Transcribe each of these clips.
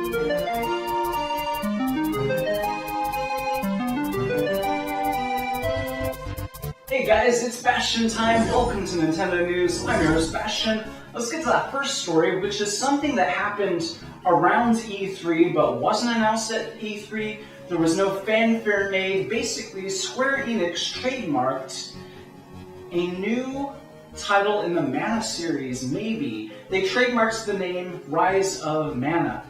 Hey guys, it's Bastian time. Welcome to Nintendo News. I'm your host, Bastian. Let's get to that first story, which is something that happened around E3 but wasn't announced at E3. There was no fanfare made. Basically, Square Enix trademarked a new title in the Mana series, maybe. They trademarked the name Rise of Mana,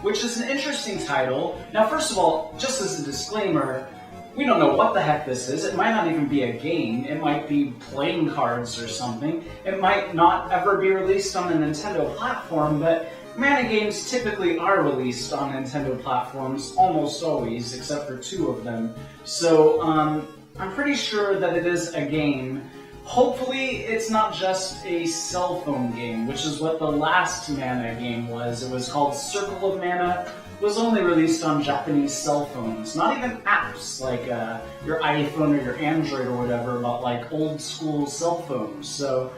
which is an interesting title. Now, first of all, just as a disclaimer, we don't know what the heck this is. It might not even be a game. It might be playing cards or something. It might not ever be released on a Nintendo platform, but Mana games typically are released on Nintendo platforms, almost always, except for 2 of them. So, I'm pretty sure that it is a game. Hopefully, it's not just a cell phone game, which is what the last Mana game was. It was called Circle of Mana. Was only released on Japanese cell phones, not even apps like your iPhone or your Android or whatever, but like old school cell phones. So,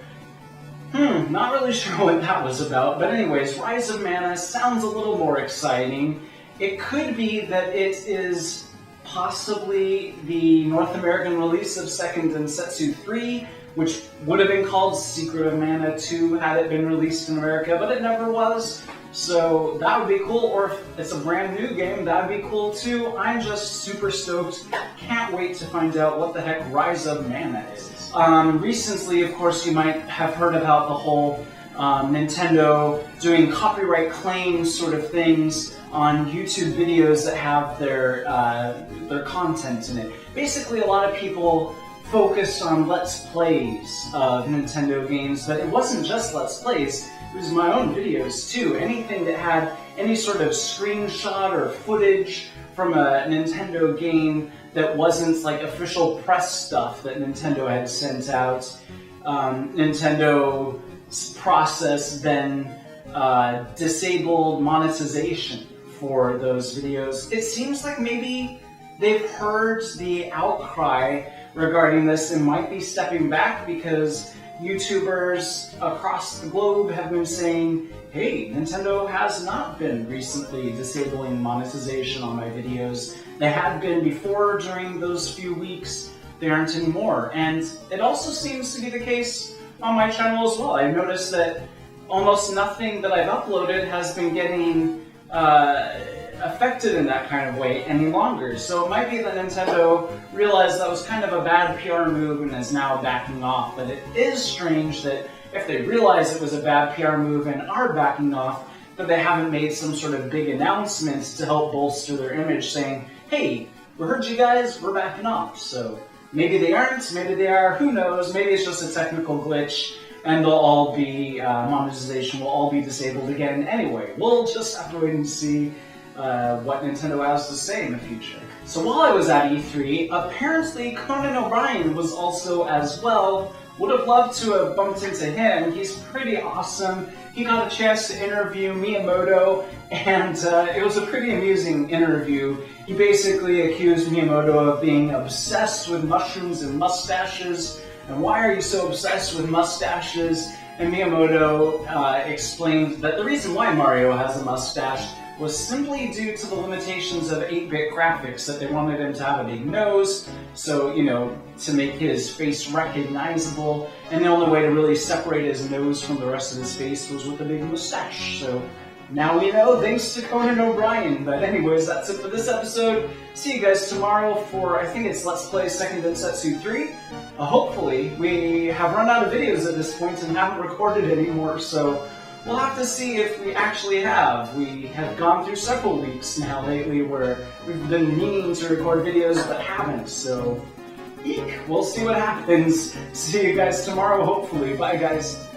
not really sure what that was about. But anyways, Rise of Mana sounds a little more exciting. It could be that it is possibly the North American release of Second Densetsu 3, which would have been called Secret of Mana 2 had it been released in America, but it never was. So that would be cool, or if it's a brand new game, that would be cool too. I'm just super stoked. Can't wait to find out what the heck Rise of Mana is. Recently, of course, you might have heard about the whole Nintendo doing copyright claim sort of things on YouTube videos that have their content in it. Basically, a lot of people focused on Let's Plays of Nintendo games, but it wasn't just Let's Plays. It was my own videos too. Anything that had any sort of screenshot or footage from a Nintendo game that wasn't like official press stuff that Nintendo had sent out. Nintendo's process then disabled monetization for those videos. It seems like maybe they've heard the outcry regarding this and might be stepping back because YouTubers across the globe have been saying, hey, Nintendo has not been recently disabling monetization on my videos. They had been before during those few weeks. They aren't anymore. And it also seems to be the case on my channel as well. I've noticed that almost nothing that I've uploaded has been getting affected in that kind of way any longer. So it might be that Nintendo realized that was kind of a bad PR move and is now backing off. But it is strange that if they realize it was a bad PR move and are backing off, that they haven't made some sort of big announcements to help bolster their image saying, hey, we heard you guys, we're backing off. So maybe they aren't, maybe they are, who knows, maybe it's just a technical glitch and they'll all be, monetization will all be disabled again anyway. We'll just have to wait and see what Nintendo has to say in the future. So while I was at E3, apparently Conan O'Brien was also as well. Would have loved to have bumped into him. He's pretty awesome. He got a chance to interview Miyamoto, and it was a pretty amusing interview. He basically accused Miyamoto of being obsessed with mushrooms and mustaches. And why are you so obsessed with mustaches? And Miyamoto explained that the reason why Mario has a mustache was simply due to the limitations of 8-bit graphics, that they wanted him to have a big nose, so, you know, to make his face recognizable, and the only way to really separate his nose from the rest of his face was with a big mustache. So now we know, thanks to Conan O'Brien. But anyways, that's it for this episode. See you guys tomorrow for, I think it's Let's Play Second Densetsu 3. Hopefully, we have run out of videos at this point and haven't recorded anymore, so we'll have to see if we actually have. We have gone through several weeks now lately where we've been meaning to record videos but haven't, so eek, we'll see what happens. See you guys tomorrow, hopefully. Bye, guys.